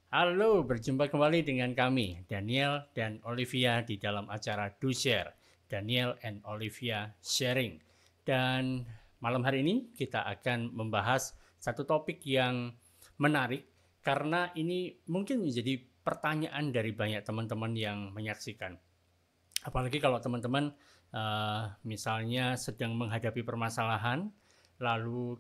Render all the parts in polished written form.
Halo, berjumpa kembali dengan kami, Daniel dan Olivia di dalam acara Do Share, Daniel and Olivia Sharing. Dan malam hari ini kita akan membahas satu topik yang menarik karena ini mungkin menjadi pertanyaan dari banyak teman-teman yang menyaksikan. Apalagi kalau teman-teman misalnya sedang menghadapi permasalahan, lalu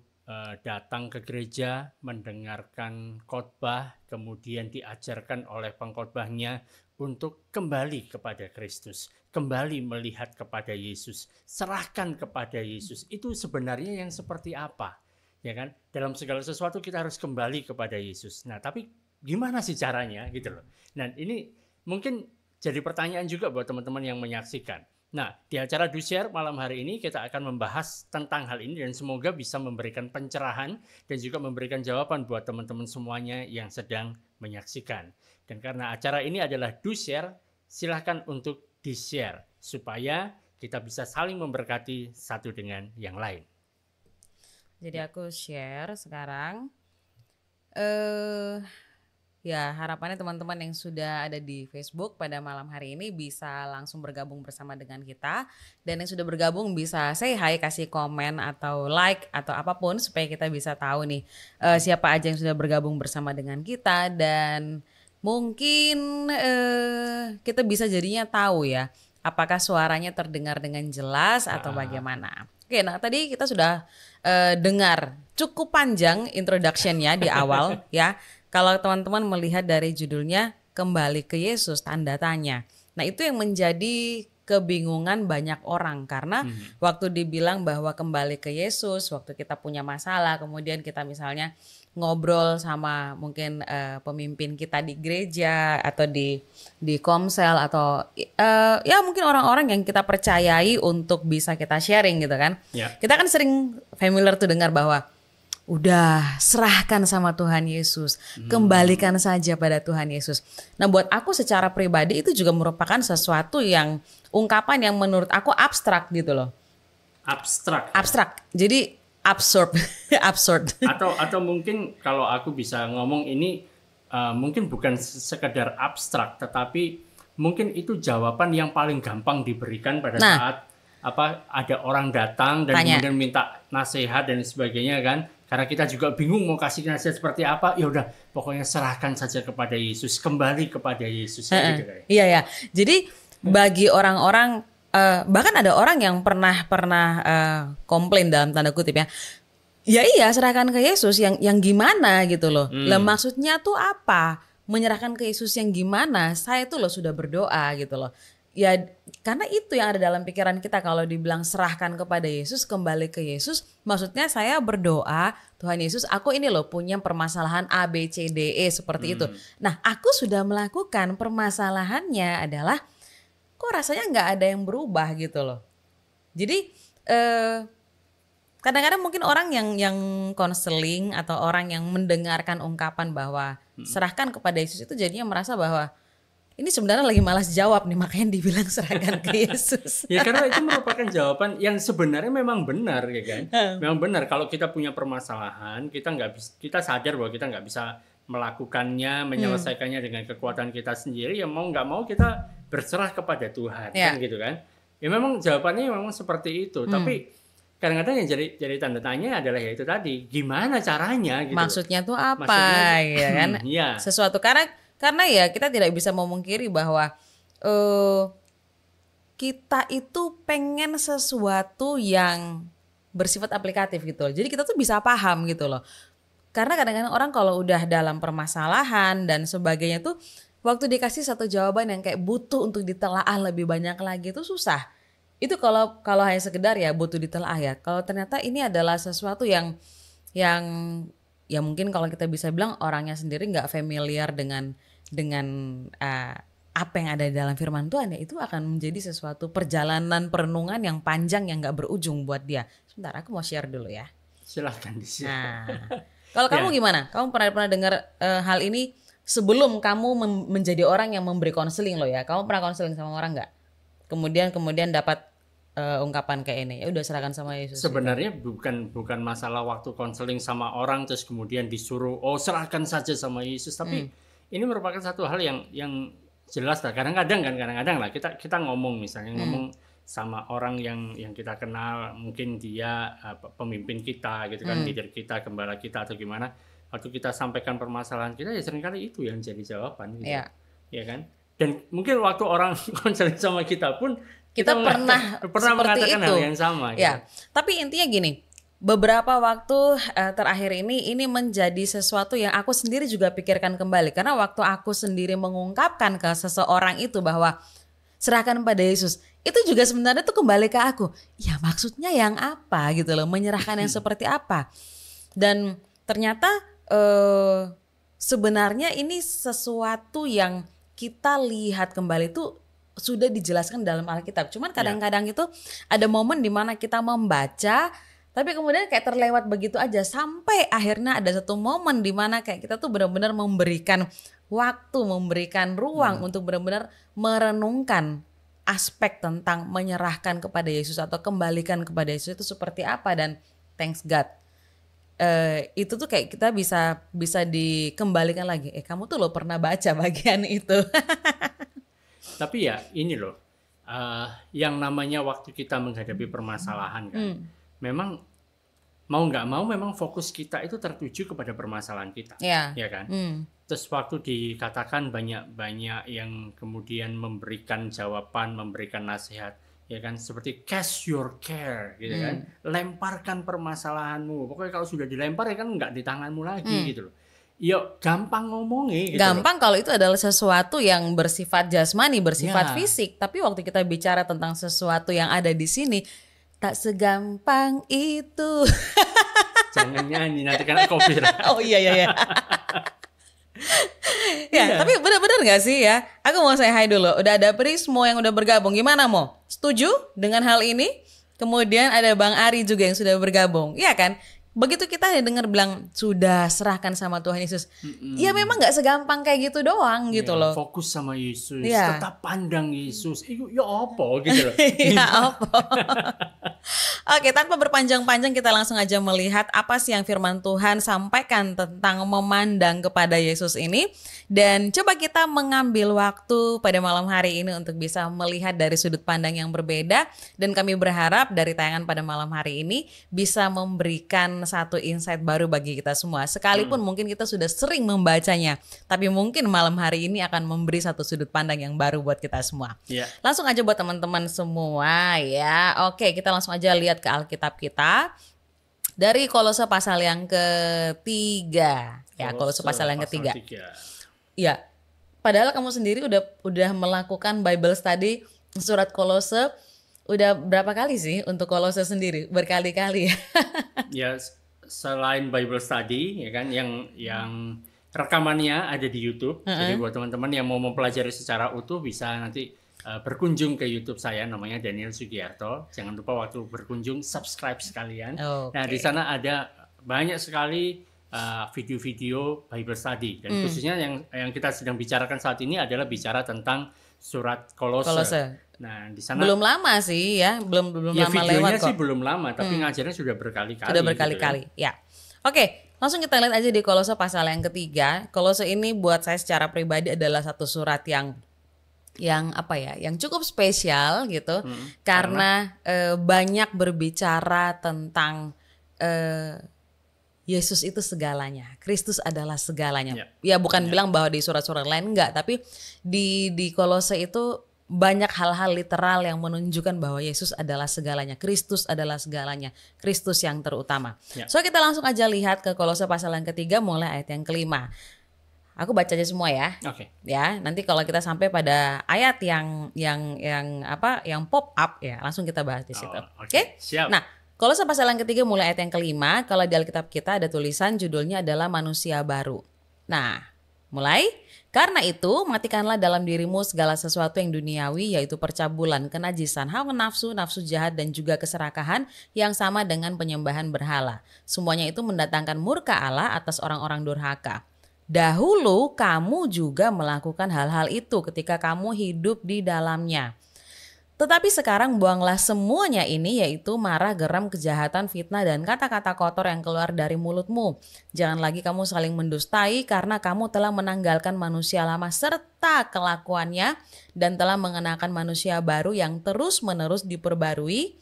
datang ke gereja, mendengarkan khotbah, kemudian diajarkan oleh pengkhotbahnya untuk kembali kepada Kristus, kembali melihat kepada Yesus, serahkan kepada Yesus. Itu sebenarnya yang seperti apa? Ya kan? Dalam segala sesuatu kita harus kembali kepada Yesus. Nah, tapi gimana sih caranya gitu loh. Nah, ini mungkin jadi pertanyaan juga buat teman-teman yang menyaksikan. Nah, di acara Do Share malam hari ini kita akan membahas tentang hal ini dan semoga bisa memberikan pencerahan dan juga memberikan jawaban buat teman-teman semuanya yang sedang menyaksikan. Dan karena acara ini adalah Do Share, silahkan untuk di-share supaya kita bisa saling memberkati satu dengan yang lain. Jadi aku share sekarang. Ya, harapannya teman-teman yang sudah ada di Facebook pada malam hari ini bisa langsung bergabung bersama dengan kita. Dan yang sudah bergabung bisa say hi, kasih komen atau like atau apapun supaya kita bisa tahu nih siapa aja yang sudah bergabung bersama dengan kita. Dan mungkin kita bisa jadinya tahu ya apakah suaranya terdengar dengan jelas atau bagaimana. Oke, nah tadi kita sudah dengar cukup panjang introduction-nya di awal ya. Kalau teman-teman melihat dari judulnya Kembali ke Yesus tanda tanya. Nah, itu yang menjadi kebingungan banyak orang karena waktu dibilang bahwa kembali ke Yesus, waktu kita punya masalah, kemudian kita misalnya ngobrol sama mungkin pemimpin kita di gereja atau di komsel atau ya mungkin orang-orang yang kita percayai untuk bisa kita sharing gitu kan. Ya. Kita kan sering familiar tuh dengar bahwa udah serahkan sama Tuhan Yesus, kembalikan saja pada Tuhan Yesus. Nah, buat aku secara pribadi itu juga merupakan sesuatu yang ungkapan yang menurut aku abstrak gitu loh. Abstrak. Abstrak. Jadi absurd. Absurd. Atau mungkin kalau aku bisa ngomong ini mungkin bukan sekedar abstrak, tetapi mungkin itu jawaban yang paling gampang diberikan pada saat ada orang datang dan kemudian minta nasihat dan sebagainya kan. Karena kita juga bingung mau kasih nasihat seperti apa, ya udah pokoknya serahkan saja kepada Yesus, kembali kepada Yesus. Gitu, iya ya. Jadi bagi orang-orang bahkan ada orang yang pernah komplain dalam tanda kutip ya. Ya iya, serahkan ke Yesus yang gimana gitu loh. Lah maksudnya tuh apa? Menyerahkan ke Yesus yang gimana? Saya tuh loh sudah berdoa gitu loh. Ya karena itu yang ada dalam pikiran kita kalau dibilang serahkan kepada Yesus, kembali ke Yesus, maksudnya saya berdoa, Tuhan Yesus aku ini loh punya permasalahan A, B, C, D, E seperti itu. Nah aku sudah melakukan, permasalahannya adalah kok rasanya nggak ada yang berubah gitu loh. Jadi kadang-kadang mungkin orang yang konseling atau orang yang mendengarkan ungkapan bahwa serahkan kepada Yesus itu jadinya merasa bahwa ini sebenarnya lagi malas jawab nih, makanya dibilang serahkan ke Yesus. Ya karena itu merupakan jawaban yang sebenarnya memang benar ya kan. Memang benar kalau kita punya permasalahan, kita sadar bahwa kita nggak bisa melakukannya, menyelesaikannya dengan kekuatan kita sendiri. Ya mau nggak mau kita berserah kepada Tuhan kan gitu kan. Ya memang jawabannya memang seperti itu. Tapi kadang-kadang yang jadi tanda tanya adalah ya itu tadi, gimana caranya gitu. Maksudnya tuh apa ya kan? Sesuatu karena ya kita tidak bisa memungkiri bahwa kita itu pengen sesuatu yang bersifat aplikatif gitu loh. Jadi kita tuh bisa paham gitu loh. Karena kadang-kadang orang kalau udah dalam permasalahan dan sebagainya tuh waktu dikasih satu jawaban yang kayak butuh untuk ditelaah lebih banyak lagi itu susah. Itu kalau hanya sekedar ya butuh ditelaah ya. Kalau ternyata ini adalah sesuatu yang ya mungkin kalau kita bisa bilang orangnya sendiri nggak familiar dengan apa yang ada di dalam firman Tuhan ya, itu akan menjadi sesuatu perjalanan perenungan yang panjang yang nggak berujung buat dia. Sebentar, aku mau share dulu ya. Silahkan di-share. Nah, kalau kamu gimana? Kamu pernah dengar hal ini sebelum kamu menjadi orang yang memberi konseling loh ya? Kamu pernah konseling sama orang nggak? Kemudian dapat ungkapan kayak ini, ya udah serahkan sama Yesus. Sebenarnya gitu. bukan masalah waktu konseling sama orang terus kemudian disuruh serahkan saja sama Yesus, tapi ini merupakan satu hal yang jelas lah. Kadang-kadang lah kita ngomong misalnya ngomong sama orang yang kita kenal, mungkin dia pemimpin kita gitu kan, leader kita, gembala kita atau gimana. Waktu kita sampaikan permasalahan kita ya seringkali itu yang jadi jawaban gitu. Ya kan? Dan mungkin waktu orang konseling sama kita pun kita pernah mengatakan itu. hal yang sama. Ya, gitu. Tapi intinya gini, beberapa waktu terakhir ini menjadi sesuatu yang aku sendiri juga pikirkan kembali. Karena waktu aku sendiri mengungkapkan ke seseorang itu bahwa serahkan pada Yesus, itu juga sebenarnya tuh kembali ke aku. Ya maksudnya yang apa gitu loh, menyerahkan yang seperti apa. Dan ternyata sebenarnya ini sesuatu yang kita lihat kembali tuh sudah dijelaskan dalam Alkitab. Cuman kadang-kadang itu ada momen di mana kita membaca, tapi kemudian kayak terlewat begitu aja. Sampai akhirnya ada satu momen di mana kayak kita tuh benar-benar memberikan waktu, memberikan ruang untuk benar-benar merenungkan aspek tentang menyerahkan kepada Yesus atau kembalikan kepada Yesus itu seperti apa. Dan thanks God, itu tuh kayak kita bisa dikembalikan lagi. Kamu tuh lo pernah baca bagian itu. Tapi ya ini loh, yang namanya waktu kita menghadapi permasalahan kan, memang mau nggak mau memang fokus kita itu tertuju kepada permasalahan kita, ya kan? Terus waktu dikatakan banyak yang kemudian memberikan jawaban, memberikan nasihat, ya kan? Seperti cast your care, gitu kan? Lemparkan permasalahanmu. Pokoknya kalau sudah dilempar ya kan nggak di tanganmu lagi, gitu loh. Yuk gampang ngomongnya gitu. Gampang kalau itu adalah sesuatu yang bersifat jasmani, bersifat fisik. Tapi waktu kita bicara tentang sesuatu yang ada di sini, tak segampang itu. Jangan nyanyi nanti kena copyright. Oh iya. Ya, tapi benar-benar gak sih ya? Aku mau say hi dulu. Udah ada Prismo yang udah bergabung. Gimana Mo? Setuju dengan hal ini? Kemudian ada Bang Ari juga yang sudah bergabung. Iya kan? Begitu kita dengar bilang sudah serahkan sama Tuhan Yesus, ya memang nggak segampang kayak gitu doang gitu loh. Fokus sama Yesus, tetap pandang Yesus. Ya apa gitu loh. Ya apa? Oke, tanpa berpanjang-panjang kita langsung aja melihat apa sih yang firman Tuhan sampaikan tentang memandang kepada Yesus ini. Dan coba kita mengambil waktu pada malam hari ini untuk bisa melihat dari sudut pandang yang berbeda. Dan kami berharap dari tayangan pada malam hari ini bisa memberikan satu insight baru bagi kita semua. Sekalipun mungkin kita sudah sering membacanya, tapi mungkin malam hari ini akan memberi satu sudut pandang yang baru buat kita semua. Langsung aja buat teman-teman semua ya. Oke, kita langsung aja lihat ke Alkitab kita. Dari Kolose pasal yang ketiga. Ya, Kolose pasal yang ketiga. Ya, padahal kamu sendiri udah melakukan Bible study surat Kolose udah berapa kali sih untuk Kolose sendiri? Berkali-kali. Ya, selain Bible study ya kan yang rekamannya ada di YouTube. Jadi buat teman-teman yang mau mempelajari secara utuh bisa nanti berkunjung ke YouTube saya, namanya Daniel Sugiarto. Jangan lupa waktu berkunjung subscribe sekalian. Nah, di sana ada banyak sekali video-video Bible study dan khususnya yang kita sedang bicarakan saat ini adalah bicara tentang surat Kolose. Nah, di sana belum lama sih ya, belum lama lewat kok. Videonya sih belum lama, tapi ngajarnya sudah berkali-kali. Sudah berkali-kali, gitu ya. Oke, langsung kita lihat aja di Kolose pasal yang ketiga. Kolose ini buat saya secara pribadi adalah satu surat yang apa ya, yang cukup spesial gitu, karena banyak berbicara tentang Yesus itu segalanya, Kristus adalah segalanya. Ya bukan bilang bahwa di surat-surat lain enggak, tapi di Kolose itu banyak hal-hal literal yang menunjukkan bahwa Yesus adalah segalanya, Kristus adalah segalanya, Kristus yang terutama. So kita langsung aja lihat ke Kolose pasal yang ketiga mulai ayat yang kelima. Aku baca aja semua ya. Ya, nanti kalau kita sampai pada ayat yang pop up ya, langsung kita bahas di situ. Oke? Siap. Nah, Kolose pasal yang ketiga mulai ayat yang kelima, kalau di Alkitab kita ada tulisan judulnya adalah manusia baru. Nah, mulai. Karena itu, matikanlah dalam dirimu segala sesuatu yang duniawi, yaitu percabulan, kenajisan, hawa nafsu, nafsu jahat, dan juga keserakahan yang sama dengan penyembahan berhala. Semuanya itu mendatangkan murka Allah atas orang-orang durhaka. Dahulu kamu juga melakukan hal-hal itu ketika kamu hidup di dalamnya. Tetapi sekarang buanglah semuanya ini, yaitu marah, geram, kejahatan, fitnah, dan kata-kata kotor yang keluar dari mulutmu. Jangan lagi kamu saling mendustai, karena kamu telah menanggalkan manusia lama serta kelakuannya dan telah mengenakan manusia baru yang terus-menerus diperbarui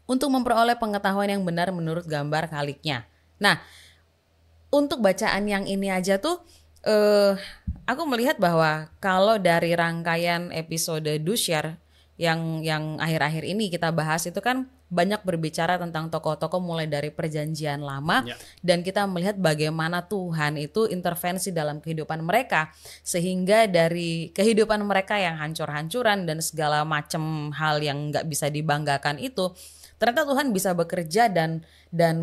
untuk memperoleh pengetahuan yang benar menurut gambar Khaliknya. Nah, untuk bacaan yang ini aja tuh aku melihat bahwa kalau dari rangkaian episode Do Share yang akhir-akhir ini kita bahas itu kan banyak berbicara tentang tokoh-tokoh mulai dari perjanjian lama, dan kita melihat bagaimana Tuhan itu intervensi dalam kehidupan mereka, sehingga dari kehidupan mereka yang hancur-hancuran dan segala macam hal yang nggak bisa dibanggakan itu, ternyata Tuhan bisa bekerja dan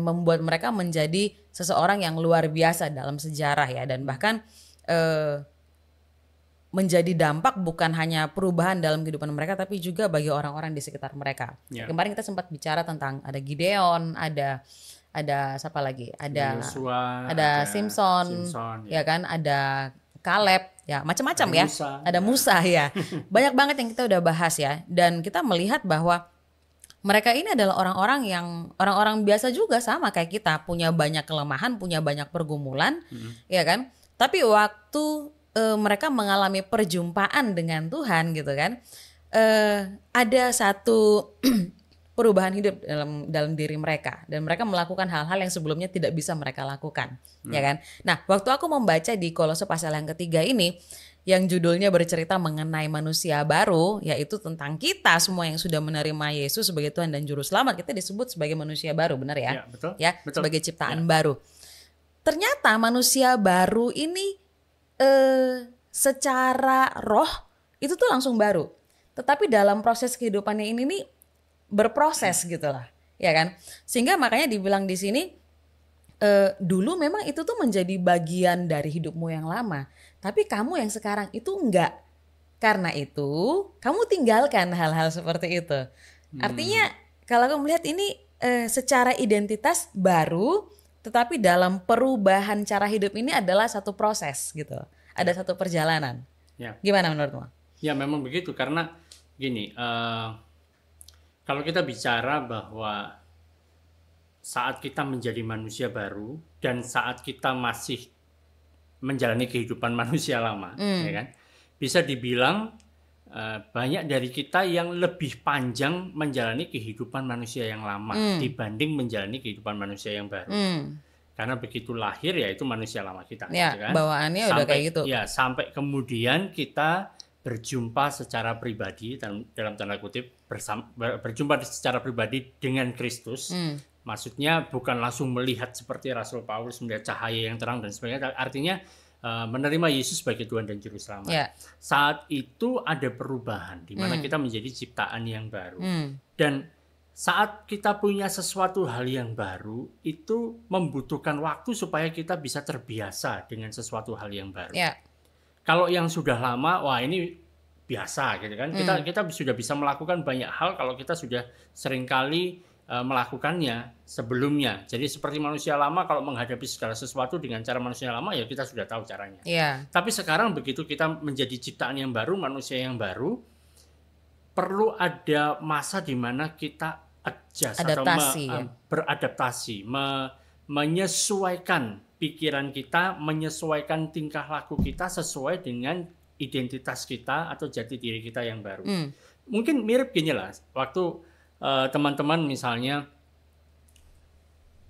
membuat mereka menjadi seseorang yang luar biasa dalam sejarah ya, dan bahkan menjadi dampak bukan hanya perubahan dalam kehidupan mereka, tapi juga bagi orang-orang di sekitar mereka. Kemarin kita sempat bicara tentang ada Gideon, ada siapa lagi? Ada Yosua, ada Simpson, ya kan? Ada Caleb, ya macam-macam ya. Ada Musa ya. Banyak banget yang kita udah bahas ya. Dan kita melihat bahwa mereka ini adalah orang-orang biasa juga, sama kayak kita, punya banyak kelemahan, punya banyak pergumulan, ya kan? Tapi waktu mereka mengalami perjumpaan dengan Tuhan gitu kan, ada satu perubahan hidup dalam diri mereka, dan mereka melakukan hal-hal yang sebelumnya tidak bisa mereka lakukan, ya kan. Nah, waktu aku membaca di Kolose pasal yang ketiga ini, yang judulnya bercerita mengenai manusia baru, yaitu tentang kita semua yang sudah menerima Yesus sebagai Tuhan dan Juru Selamat, kita disebut sebagai manusia baru, benar ya? Betul. Ya, betul. Sebagai ciptaan baru. Ternyata manusia baru ini secara roh itu tuh langsung baru, tetapi dalam proses kehidupannya ini nih berproses gitulah, ya kan? Sehingga makanya dibilang di sini dulu memang itu tuh menjadi bagian dari hidupmu yang lama, tapi kamu yang sekarang itu enggak. Karena itu kamu tinggalkan hal-hal seperti itu. Artinya kalau kamu melihat ini secara identitas baru, tetapi dalam perubahan cara hidup ini adalah satu proses gitu. Ada satu perjalanan. Gimana menurutmu? Ya memang begitu, karena gini, kalau kita bicara bahwa saat kita menjadi manusia baru dan saat kita masih menjalani kehidupan manusia lama, ya kan, bisa dibilang banyak dari kita yang lebih panjang menjalani kehidupan manusia yang lama dibanding menjalani kehidupan manusia yang baru. Karena begitu lahir ya itu manusia lama kita, ya, gitu kan? Bawaannya udah kayak gitu. Ya, sampai kemudian kita berjumpa secara pribadi, dalam tanda kutip berjumpa secara pribadi dengan Kristus. Maksudnya bukan langsung melihat seperti Rasul Paulus melihat cahaya yang terang dan sebagainya. Artinya menerima Yesus sebagai Tuhan dan Juru Selamat. Saat itu ada perubahan di mana kita menjadi ciptaan yang baru. Dan saat kita punya sesuatu hal yang baru, itu membutuhkan waktu supaya kita bisa terbiasa dengan sesuatu hal yang baru. Kalau yang sudah lama, wah ini biasa gitu kan. Kita sudah bisa melakukan banyak hal kalau kita sudah seringkali melakukannya sebelumnya. Jadi seperti manusia lama kalau menghadapi segala sesuatu dengan cara manusia lama, ya kita sudah tahu caranya. Tapi sekarang begitu kita menjadi ciptaan yang baru, manusia yang baru, perlu ada masa di mana kita adaptasi, atau beradaptasi, menyesuaikan pikiran kita, menyesuaikan tingkah laku kita sesuai dengan identitas kita atau jati diri kita yang baru. Mungkin mirip gini lah, waktu teman-teman misalnya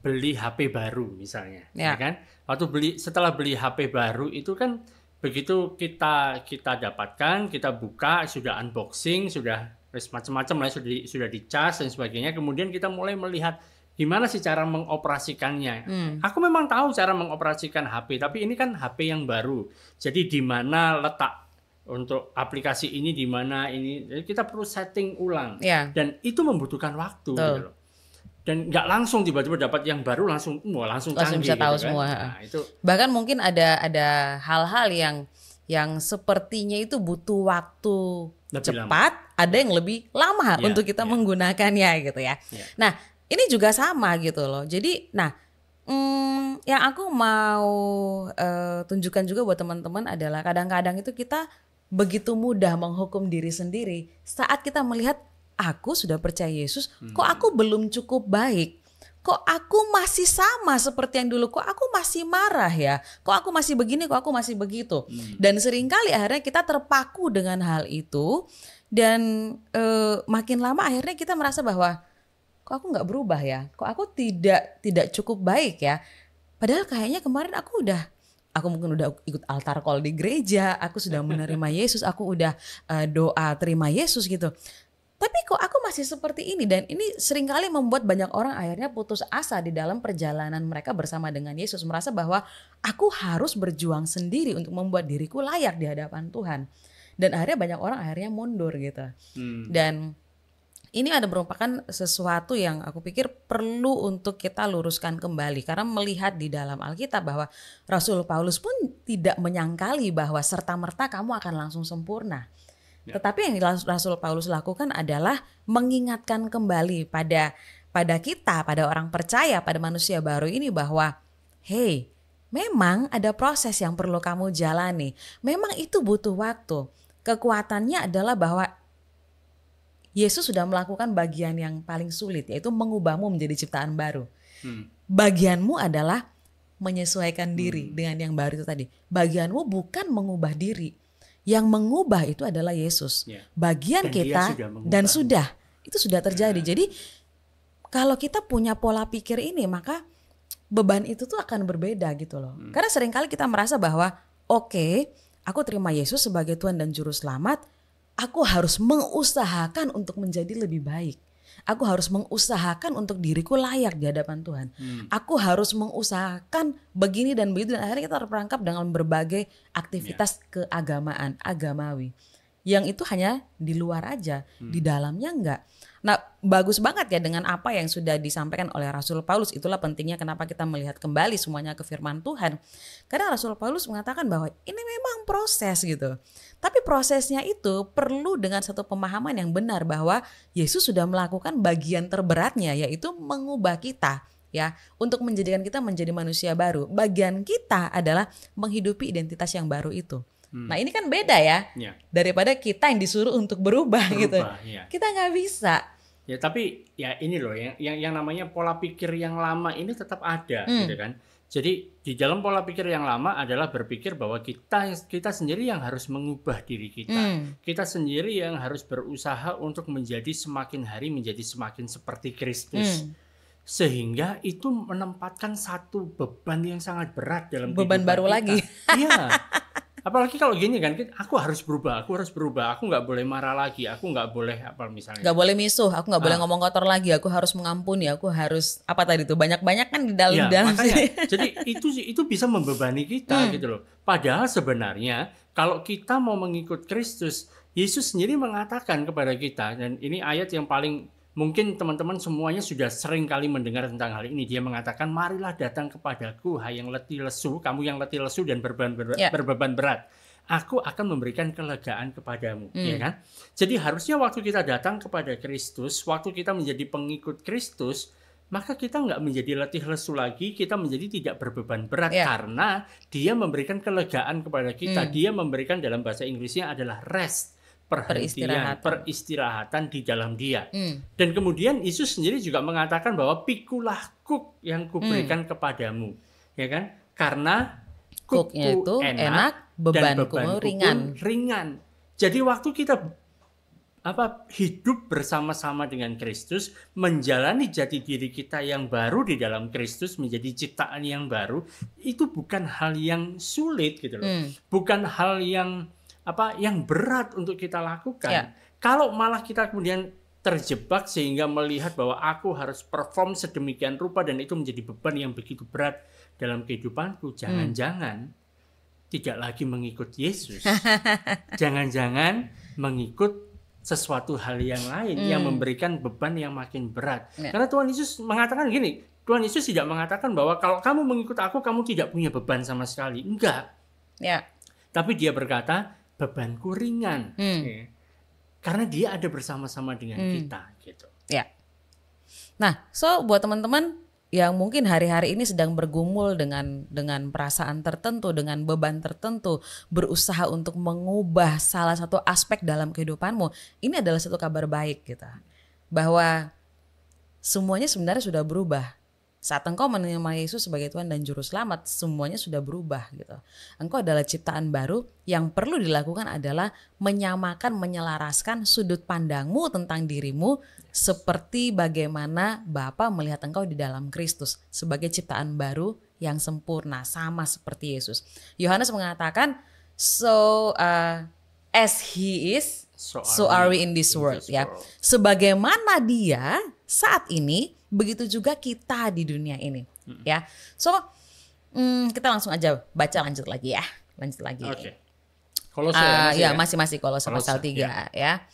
beli HP baru misalnya, ya kan? Waktu setelah beli HP baru itu kan begitu kita dapatkan, kita buka, sudah unboxing, sudah macam-macam lah, sudah dicas dan sebagainya. Kemudian kita mulai melihat gimana sih cara mengoperasikannya. Aku memang tahu cara mengoperasikan HP, tapi ini kan HP yang baru. Jadi di mana letak untuk aplikasi ini, di mana ini, jadi kita perlu setting ulang. Dan itu membutuhkan waktu gitu loh. Dan nggak langsung tiba-tiba dapat yang baru langsung canggih bisa tahu gitu semua. Kan? Nah, itu. Bahkan mungkin ada hal-hal yang sepertinya itu butuh waktu lebih cepat, ada yang lebih lama untuk kita menggunakannya gitu ya. Nah, ini juga sama gitu loh. Jadi, yang aku mau tunjukkan juga buat teman-teman adalah kadang-kadang itu kita begitu mudah menghukum diri sendiri saat kita melihat aku sudah percaya Yesus, kok aku belum cukup baik? Kok aku masih sama seperti yang dulu? Kok aku masih marah ya? Kok aku masih begini? Kok aku masih begitu? Dan seringkali akhirnya kita terpaku dengan hal itu. Dan makin lama akhirnya kita merasa bahwa kok aku nggak berubah ya? Kok aku tidak cukup baik ya? Padahal kayaknya kemarin aku mungkin udah ikut altar call di gereja. Aku sudah menerima Yesus. Aku udah doa terima Yesus gitu. Tapi kok aku masih seperti ini, dan ini seringkali membuat banyak orang akhirnya putus asa di dalam perjalanan mereka bersama dengan Yesus. Merasa bahwa aku harus berjuang sendiri untuk membuat diriku layak di hadapan Tuhan. Dan akhirnya banyak orang akhirnya mundur gitu. Dan ini ada merupakan sesuatu yang aku pikir perlu untuk kita luruskan kembali. Karena melihat di dalam Alkitab bahwa Rasul Paulus pun tidak menyangkali bahwa serta-merta kamu akan langsung sempurna. Tetapi yang Rasul Paulus lakukan adalah mengingatkan kembali pada kita, pada orang percaya, pada manusia baru ini bahwa hey, memang ada proses yang perlu kamu jalani. Memang itu butuh waktu. Kekuatannya adalah bahwa Yesus sudah melakukan bagian yang paling sulit, yaitu mengubahmu menjadi ciptaan baru. Bagianmu adalah menyesuaikan diri dengan yang baru itu tadi. Bagianmu bukan mengubah diri. Yang mengubah itu adalah Yesus. Bagian kita dan itu sudah terjadi. Jadi kalau kita punya pola pikir ini, maka beban itu tuh akan berbeda gitu loh. Karena seringkali kita merasa bahwa oke, aku terima Yesus sebagai Tuhan dan Juru Selamat, aku harus mengusahakan untuk menjadi lebih baik. Aku harus mengusahakan untuk diriku layak di hadapan Tuhan. Aku harus mengusahakan begini dan begitu. Dan akhirnya kita terperangkap dengan berbagai aktivitas keagamaan, agamawi. Yang itu hanya di luar aja, di dalamnya enggak. Nah, bagus banget ya dengan apa yang sudah disampaikan oleh Rasul Paulus. Itulah pentingnya kenapa kita melihat kembali semuanya ke firman Tuhan. Karena Rasul Paulus mengatakan bahwa ini memang proses gitu. Tapi prosesnya itu perlu dengan satu pemahaman yang benar bahwa Yesus sudah melakukan bagian terberatnya, yaitu mengubah kita ya, untuk menjadikan kita menjadi manusia baru. Bagian kita adalah menghidupi identitas yang baru itu. Nah ini kan beda ya, daripada kita yang disuruh untuk berubah gitu. Ya. Kita nggak bisa. Ya tapi ya ini loh yang namanya pola pikir yang lama ini tetap ada gitu kan. Jadi di dalam pola pikir yang lama adalah berpikir bahwa kita sendiri yang harus mengubah diri kita. Kita sendiri yang harus berusaha untuk menjadi semakin hari menjadi semakin seperti Kristus. Sehingga itu menempatkan satu beban yang sangat berat dalam beban baru kita. Lagi. Iya. Apalagi kalau gini kan, aku harus berubah, aku nggak boleh marah lagi, aku nggak boleh apa misalnya. Nggak boleh misuh, aku nggak boleh ngomong kotor lagi, aku harus mengampuni, aku harus apa tadi tuh banyak-banyak kan di dalam. Makanya, jadi itu bisa membebani kita gitu loh. Padahal sebenarnya kalau kita mau mengikut Kristus, Yesus sendiri mengatakan kepada kita, dan ini ayat yang paling mungkin teman-teman semuanya sudah sering kali mendengar tentang hal ini. Dia mengatakan, marilah datang kepadaku, hai yang letih lesu, kamu yang letih lesu dan berbeban berat. Aku akan memberikan kelegaan kepadamu. Ya kan? Jadi harusnya waktu kita datang kepada Kristus, waktu kita menjadi pengikut Kristus, maka kita nggak menjadi letih lesu lagi, kita menjadi tidak berbeban berat. Karena dia memberikan kelegaan kepada kita. Dia memberikan, dalam bahasa Inggrisnya adalah rest. Peristirahatan di dalam dia. Dan kemudian Yesus sendiri juga mengatakan bahwa pikulah kuk yang kuberikan kepadamu, ya kan? Karena kuknya itu enak, bebanku ringan. Jadi waktu kita hidup bersama-sama dengan Kristus, menjalani jati diri kita yang baru di dalam Kristus, menjadi ciptaan yang baru, itu bukan hal yang sulit gitu loh. Bukan hal yang berat untuk kita lakukan. Kalau malah kita kemudian terjebak sehingga melihat bahwa aku harus perform sedemikian rupa dan itu menjadi beban yang begitu berat dalam kehidupanku, jangan-jangan tidak lagi mengikut Yesus. Jangan-jangan mengikut sesuatu hal yang lain yang memberikan beban yang makin berat. Karena Tuhan Yesus mengatakan gini, Tuhan Yesus tidak mengatakan bahwa kalau kamu mengikut aku, kamu tidak punya beban sama sekali. Enggak. Tapi dia berkata, bebanku ringan. Karena dia ada bersama-sama dengan kita gitu. Nah, buat teman-teman, yang mungkin hari-hari ini sedang bergumul dengan perasaan tertentu, dengan beban tertentu, berusaha untuk mengubah salah satu aspek dalam kehidupanmu, ini adalah satu kabar baik gitu. Bahwa semuanya sebenarnya sudah berubah. Saat engkau menerima Yesus sebagai Tuhan dan Juru Selamat, semuanya sudah berubah gitu. Engkau adalah ciptaan baru, yang perlu dilakukan adalah menyamakan, menyelaraskan sudut pandangmu tentang dirimu seperti bagaimana Bapa melihat engkau di dalam Kristus sebagai ciptaan baru yang sempurna, sama seperti Yesus. Yohanes mengatakan, as he is, so are we in this world, ya. Sebagaimana dia saat ini, begitu juga kita di dunia ini, ya. So, kita langsung aja baca lanjut lagi ya. Lanjut lagi. Oke. Kolose masih Kolose pasal 3 ya.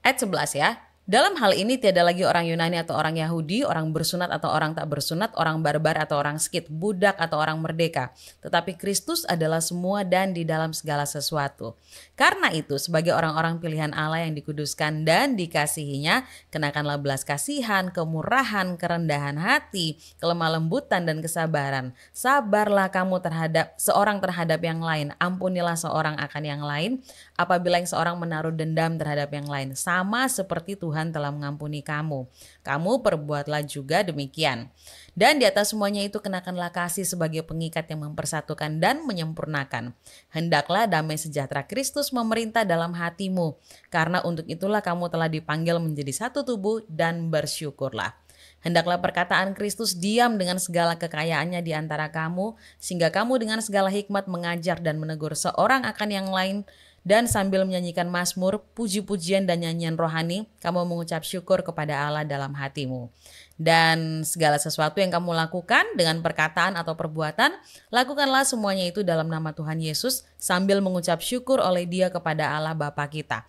Ayat 11 ya. Dalam hal ini tiada lagi orang Yunani atau orang Yahudi, orang bersunat atau orang tak bersunat, orang barbar atau orang skit, budak atau orang merdeka. Tetapi Kristus adalah semua dan di dalam segala sesuatu. Karena itu sebagai orang-orang pilihan Allah yang dikuduskan dan dikasihinya, kenakanlah belas kasihan, kemurahan, kerendahan hati, kelemah lembutan dan kesabaran. Sabarlah kamu terhadap yang lain, ampunilah seorang akan yang lain. Apabila yang seorang menaruh dendam terhadap yang lain, sama seperti Tuhan telah mengampuni kamu, kamu perbuatlah juga demikian. Dan di atas semuanya itu kenakanlah kasih sebagai pengikat yang mempersatukan dan menyempurnakan. Hendaklah damai sejahtera Kristus memerintah dalam hatimu, karena untuk itulah kamu telah dipanggil menjadi satu tubuh dan bersyukurlah. Hendaklah perkataan Kristus diam dengan segala kekayaannya di antara kamu, sehingga kamu dengan segala hikmat mengajar dan menegur seorang akan yang lain. Dan sambil menyanyikan mazmur, puji-pujian dan nyanyian rohani, kamu mengucap syukur kepada Allah dalam hatimu. Dan segala sesuatu yang kamu lakukan dengan perkataan atau perbuatan, lakukanlah semuanya itu dalam nama Tuhan Yesus, sambil mengucap syukur oleh Dia kepada Allah Bapa kita.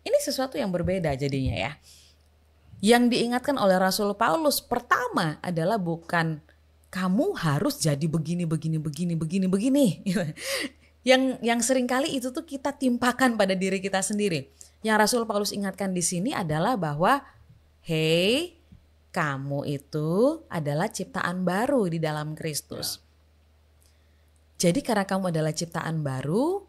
Ini sesuatu yang berbeda jadinya ya. Yang diingatkan oleh Rasul Paulus pertama adalah bukan kamu harus jadi begini. Yang seringkali itu tuh kita timpakan pada diri kita sendiri. Yang Rasul Paulus ingatkan di sini adalah bahwa, hey, kamu itu adalah ciptaan baru di dalam Kristus. Jadi karena kamu adalah ciptaan baru,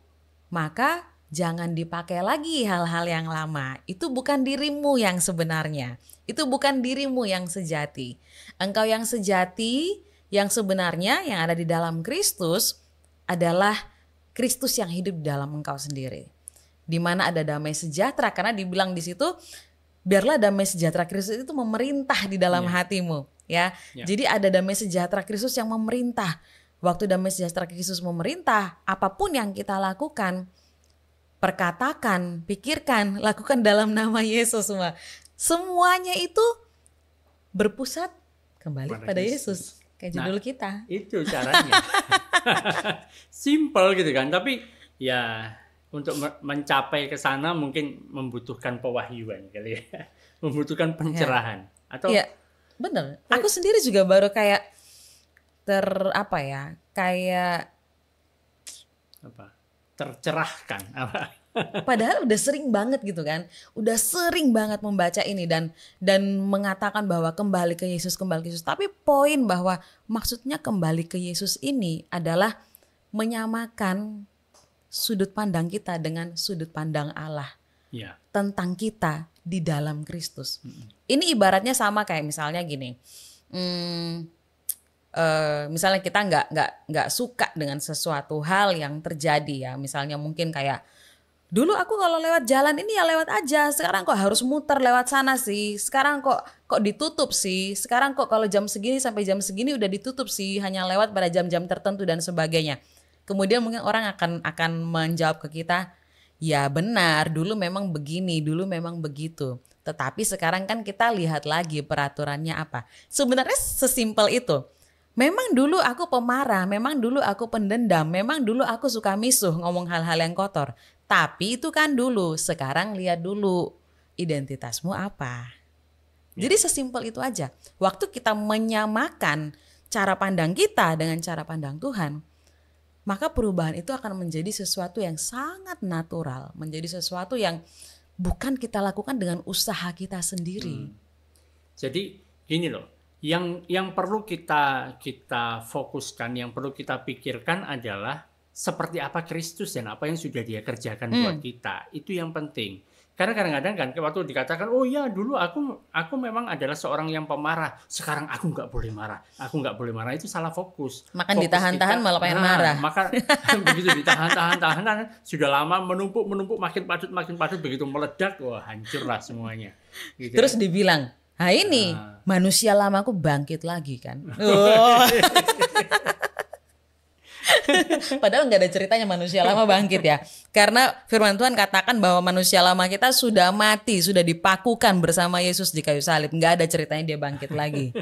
maka jangan dipakai lagi hal-hal yang lama. Itu bukan dirimu yang sebenarnya. Itu bukan dirimu yang sejati. Engkau yang sejati, yang sebenarnya, yang ada di dalam Kristus adalah Kristus yang hidup di dalam engkau sendiri. Di mana ada damai sejahtera, karena dibilang di situ, biarlah damai sejahtera Kristus itu memerintah di dalam hatimu, ya. Jadi ada damai sejahtera Kristus yang memerintah. Waktu damai sejahtera Kristus memerintah, apapun yang kita lakukan, perkatakan, pikirkan, lakukan dalam nama Yesus semua. Semuanya itu berpusat kembali pada Yesus. Kayak judul kita. Itu caranya. Simple gitu kan. Tapi ya untuk mencapai ke sana mungkin membutuhkan pewahyuan kali ya. Membutuhkan pencerahan. Atau bener. Aku sendiri juga baru kayak tercerahkan apa? Padahal udah sering banget gitu kan. Udah sering banget membaca ini dan mengatakan bahwa kembali ke Yesus. Tapi poin bahwa maksudnya kembali ke Yesus ini adalah menyamakan sudut pandang kita dengan sudut pandang Allah. Tentang kita di dalam Kristus. Ini ibaratnya sama kayak misalnya gini. Misalnya kita nggak suka dengan sesuatu hal yang terjadi ya. Misalnya mungkin kayak dulu aku kalau lewat jalan ini ya lewat aja. Sekarang kok harus muter lewat sana sih. Sekarang kok ditutup sih. Sekarang kok kalau jam segini sampai jam segini udah ditutup sih. Hanya lewat pada jam-jam tertentu dan sebagainya. Kemudian mungkin orang akan menjawab ke kita, ya benar, dulu memang begini, dulu memang begitu. Tetapi sekarang kan kita lihat lagi peraturannya apa. Sebenarnya sesimpel itu. Memang dulu aku pemarah, memang dulu aku pendendam, memang dulu aku suka misuh ngomong hal-hal yang kotor. Tapi itu kan dulu, sekarang lihat dulu identitasmu apa. Jadi sesimpel itu aja. Waktu kita menyamakan cara pandang kita dengan cara pandang Tuhan, maka perubahan itu akan menjadi sesuatu yang sangat natural, menjadi sesuatu yang bukan kita lakukan dengan usaha kita sendiri. Jadi gini loh, Yang perlu kita fokuskan, yang perlu kita pikirkan adalah seperti apa Kristus dan apa yang sudah Dia kerjakan buat kita. Itu yang penting. Karena kadang-kadang kan waktu dikatakan, oh ya dulu aku memang adalah seorang yang pemarah, sekarang aku nggak boleh marah, itu salah fokus. Makan ditahan-tahan malah pengen marah. Maka begitu ditahan, sudah lama menumpuk makin padat, begitu meledak, wah hancurlah semuanya. Gitu. Terus dibilang, ini manusia lamaku bangkit lagi kan. Oh. Padahal nggak ada ceritanya manusia lama bangkit ya. Karena firman Tuhan katakan bahwa manusia lama kita sudah mati, sudah dipakukan bersama Yesus di kayu salib. Nggak ada ceritanya dia bangkit lagi.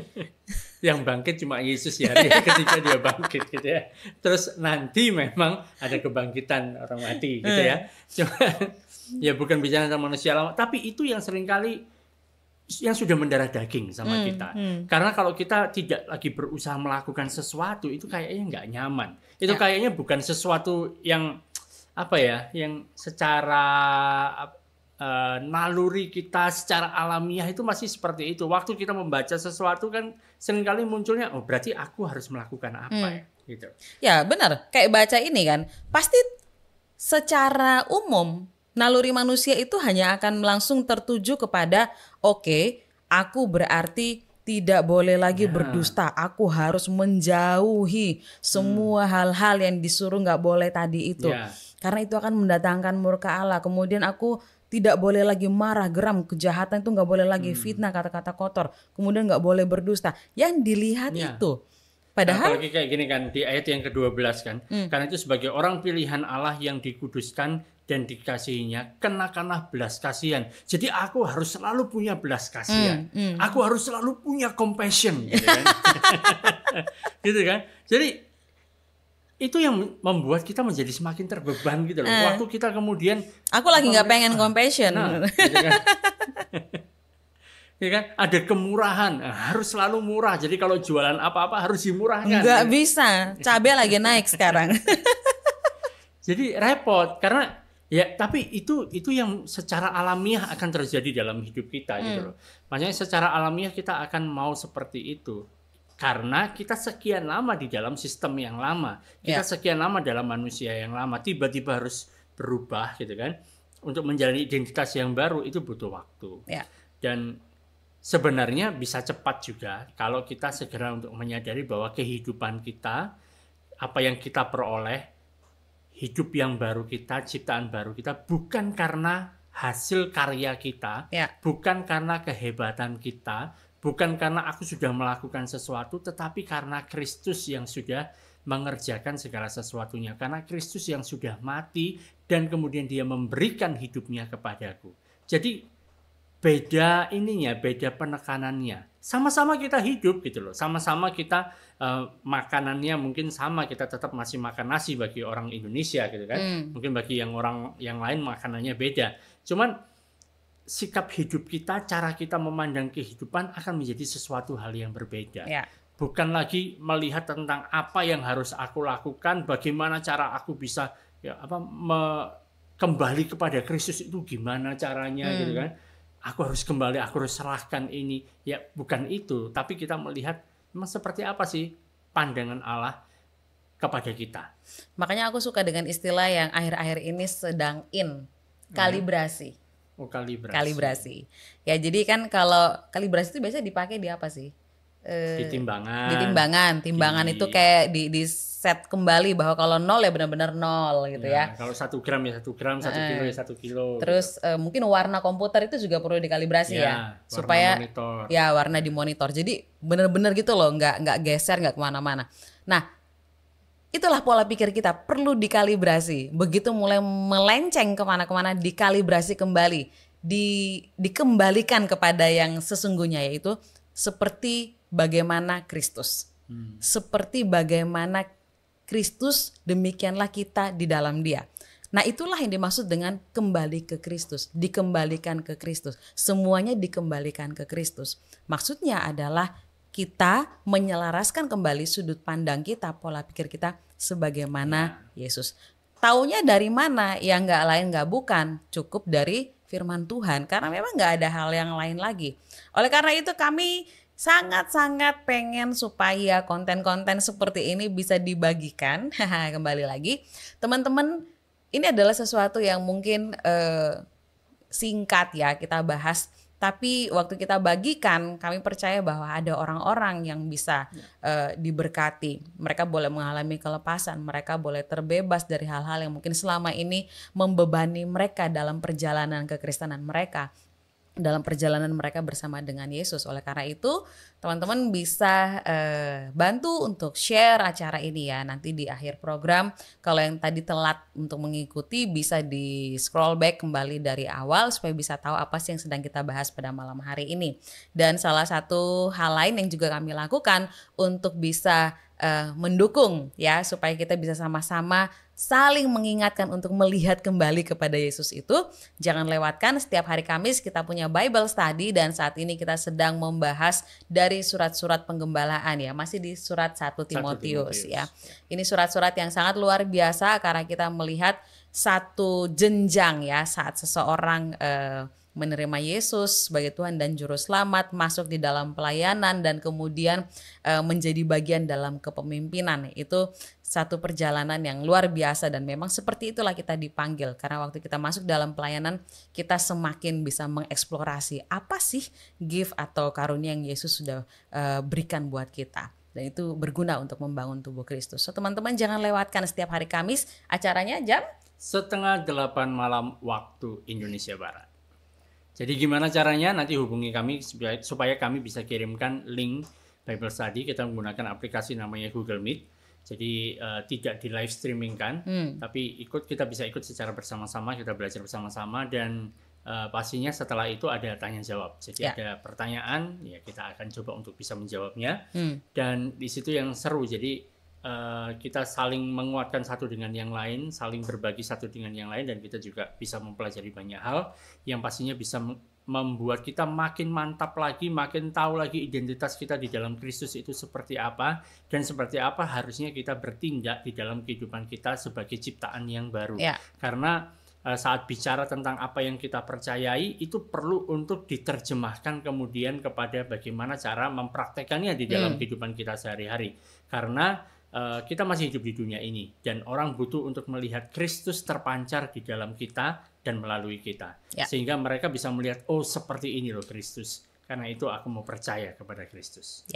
Yang bangkit cuma Yesus ya ketika dia bangkit gitu ya. Terus nanti memang ada kebangkitan orang mati gitu ya. Cuma ya bukan bicara tentang manusia lama, tapi itu yang seringkali yang sudah mendarah daging sama kita. Karena kalau kita tidak lagi berusaha melakukan sesuatu, itu kayaknya nggak nyaman. Itu kayaknya bukan sesuatu yang yang secara naluri kita, secara alamiah itu masih seperti itu. Waktu kita membaca sesuatu kan seringkali munculnya, oh berarti aku harus melakukan apa ya? Gitu. Ya benar, kayak baca ini kan, pasti secara umum naluri manusia itu hanya akan langsung tertuju kepada oke, aku berarti tidak boleh lagi berdusta. Aku harus menjauhi semua hal-hal yang disuruh nggak boleh tadi itu. Karena itu akan mendatangkan murka Allah. Kemudian aku tidak boleh lagi marah, geram, kejahatan itu nggak boleh lagi, fitnah, kata-kata kotor. Kemudian nggak boleh berdusta. Yang dilihat itu. Padahal apalagi kayak gini kan di ayat yang ke-12 kan. Karena itu sebagai orang pilihan Allah yang dikuduskan dan dikasihinya, kenakanlah belas kasihan. Jadi aku harus selalu punya belas kasihan. Aku harus selalu punya compassion gitu kan. Gitu kan. Jadi itu yang membuat kita menjadi semakin terbeban gitu loh. Waktu kita kemudian aku lagi nggak pengen compassion. Gitu kan. Ya kan, ada kemurahan, harus selalu murah. Jadi kalau jualan apa-apa harus dimurahkan. Nggak bisa, cabai lagi naik sekarang. Jadi repot karena ya, tapi itu yang secara alamiah akan terjadi dalam hidup kita gitu loh. Makanya secara alamiah kita akan mau seperti itu. Karena kita sekian lama di dalam sistem yang lama, kita sekian lama dalam manusia yang lama, tiba-tiba harus berubah gitu kan. Untuk menjalani identitas yang baru itu butuh waktu. Dan sebenarnya bisa cepat juga kalau kita segera untuk menyadari bahwa kehidupan kita, apa yang kita peroleh, hidup yang baru kita, ciptaan baru kita, bukan karena hasil karya kita, bukan karena kehebatan kita, bukan karena aku sudah melakukan sesuatu, tetapi karena Kristus yang sudah mengerjakan segala sesuatunya. Karena Kristus yang sudah mati dan kemudian Dia memberikan hidupnya kepadaku. Jadi beda penekanannya. Sama-sama kita hidup gitu loh. Sama-sama kita makanannya mungkin sama, kita tetap masih makan nasi bagi orang Indonesia gitu kan. Mungkin bagi orang yang lain makanannya beda. Cuman sikap hidup kita, cara kita memandang kehidupan akan menjadi sesuatu hal yang berbeda. Bukan lagi melihat tentang apa yang harus aku lakukan, bagaimana cara aku bisa kembali kepada Kristus itu gimana caranya gitu kan. Aku harus kembali, aku harus serahkan ini. Ya bukan itu, tapi kita melihat memang seperti apa sih pandangan Allah kepada kita. Makanya aku suka dengan istilah yang akhir-akhir ini sedang kalibrasi. Oh, kalibrasi. Ya jadi kan kalau kalibrasi itu biasanya dipakai di apa sih? Di timbangan. Timbangan itu kayak di set kembali bahwa kalau 0 ya benar-benar 0 gitu ya. Kalau 1 gram ya 1 gram, 1 kilo ya 1 kilo. Terus gitu. Mungkin warna komputer itu juga perlu dikalibrasi ya supaya monitor. Ya warna di monitor. Jadi benar-benar gitu loh, nggak geser, nggak kemana-mana. Nah itulah pola pikir kita perlu dikalibrasi. Begitu mulai melenceng kemana-kemana, dikalibrasi kembali, dikembalikan kepada yang sesungguhnya, yaitu seperti bagaimana Kristus. Seperti bagaimana Kristus, demikianlah kita di dalam Dia. Nah itulah yang dimaksud dengan kembali ke Kristus, dikembalikan ke Kristus. Semuanya dikembalikan ke Kristus. Maksudnya adalah kita menyelaraskan kembali sudut pandang kita, pola pikir kita sebagaimana Yesus. Taunya dari mana? Ya nggak lain nggak bukan, cukup dari firman Tuhan. Karena memang nggak ada hal yang lain lagi. Oleh karena itu kami sangat-sangat pengen supaya konten-konten seperti ini bisa dibagikan. Kembali lagi, teman-teman, ini adalah sesuatu yang mungkin singkat ya kita bahas. Tapi waktu kita bagikan, kami percaya bahwa ada orang-orang yang bisa diberkati. Mereka boleh mengalami kelepasan, mereka boleh terbebas dari hal-hal yang mungkin selama ini membebani mereka dalam perjalanan kekristenan mereka, dalam perjalanan mereka bersama dengan Yesus. Oleh karena itu, teman-teman bisa bantu untuk share acara ini ya. Nanti di akhir program, kalau yang tadi telat untuk mengikuti, bisa di scroll back kembali dari awal supaya bisa tahu apa sih yang sedang kita bahas pada malam hari ini. Dan salah satu hal lain yang juga kami lakukan untuk bisa mendukung ya, supaya kita bisa sama-sama saling mengingatkan untuk melihat kembali kepada Yesus itu, jangan lewatkan setiap hari Kamis kita punya Bible Study, dan saat ini kita sedang membahas dari surat-surat penggembalaan ya, masih di surat 1 Timotius ya. Ini surat-surat yang sangat luar biasa karena kita melihat satu jenjang ya saat seseorang menerima Yesus sebagai Tuhan dan Juru Selamat, masuk di dalam pelayanan dan kemudian menjadi bagian dalam kepemimpinan. Itu satu perjalanan yang luar biasa dan memang seperti itulah kita dipanggil. Karena waktu kita masuk dalam pelayanan, kita semakin bisa mengeksplorasi apa sih gift atau karunia yang Yesus sudah berikan buat kita. Dan itu berguna untuk membangun tubuh Kristus. So teman-teman jangan lewatkan setiap hari Kamis, acaranya jam 7:30 malam waktu Indonesia Barat. Jadi gimana caranya? Nanti hubungi kami supaya kami bisa kirimkan link Bible Study. Kita menggunakan aplikasi namanya Google Meet. Jadi tidak di live streaming kan, tapi kita bisa ikut secara bersama-sama, kita belajar bersama-sama, dan pastinya setelah itu ada tanya jawab. Jadi ada pertanyaan, ya kita akan coba untuk bisa menjawabnya. Dan di situ yang seru. Jadi kita saling menguatkan satu dengan yang lain, saling berbagi satu dengan yang lain, dan kita juga bisa mempelajari banyak hal yang pastinya bisa membuat kita makin mantap lagi, makin tahu lagi identitas kita di dalam Kristus itu seperti apa, dan seperti apa harusnya kita bertindak di dalam kehidupan kita sebagai ciptaan yang baru. Karena saat bicara tentang apa yang kita percayai, itu perlu untuk diterjemahkan kemudian kepada bagaimana cara mempraktekannya di dalam kehidupan kita sehari-hari. Karena kita masih hidup di dunia ini, dan orang butuh untuk melihat Kristus terpancar di dalam kita dan melalui kita, sehingga mereka bisa melihat, oh seperti ini loh Kristus. Karena itu aku mau percaya kepada Kristus.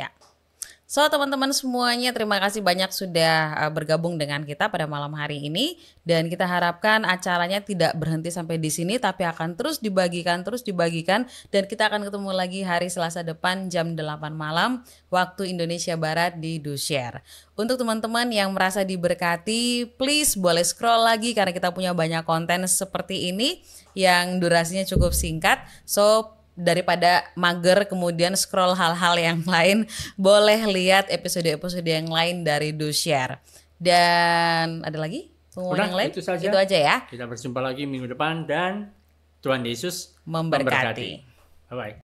So teman-teman semuanya, terima kasih banyak sudah bergabung dengan kita pada malam hari ini, dan kita harapkan acaranya tidak berhenti sampai di sini, tapi akan terus dibagikan, dan kita akan ketemu lagi hari Selasa depan jam 8 malam waktu Indonesia Barat di DoShare. Untuk teman-teman yang merasa diberkati, please boleh scroll lagi karena kita punya banyak konten seperti ini yang durasinya cukup singkat. So daripada mager kemudian scroll hal-hal yang lain, boleh lihat episode-episode yang lain dari DoShare. Dan ada lagi pengumuman yang lain? Itu aja ya. Kita berjumpa lagi minggu depan, dan Tuhan Yesus memberkati. Bye-bye.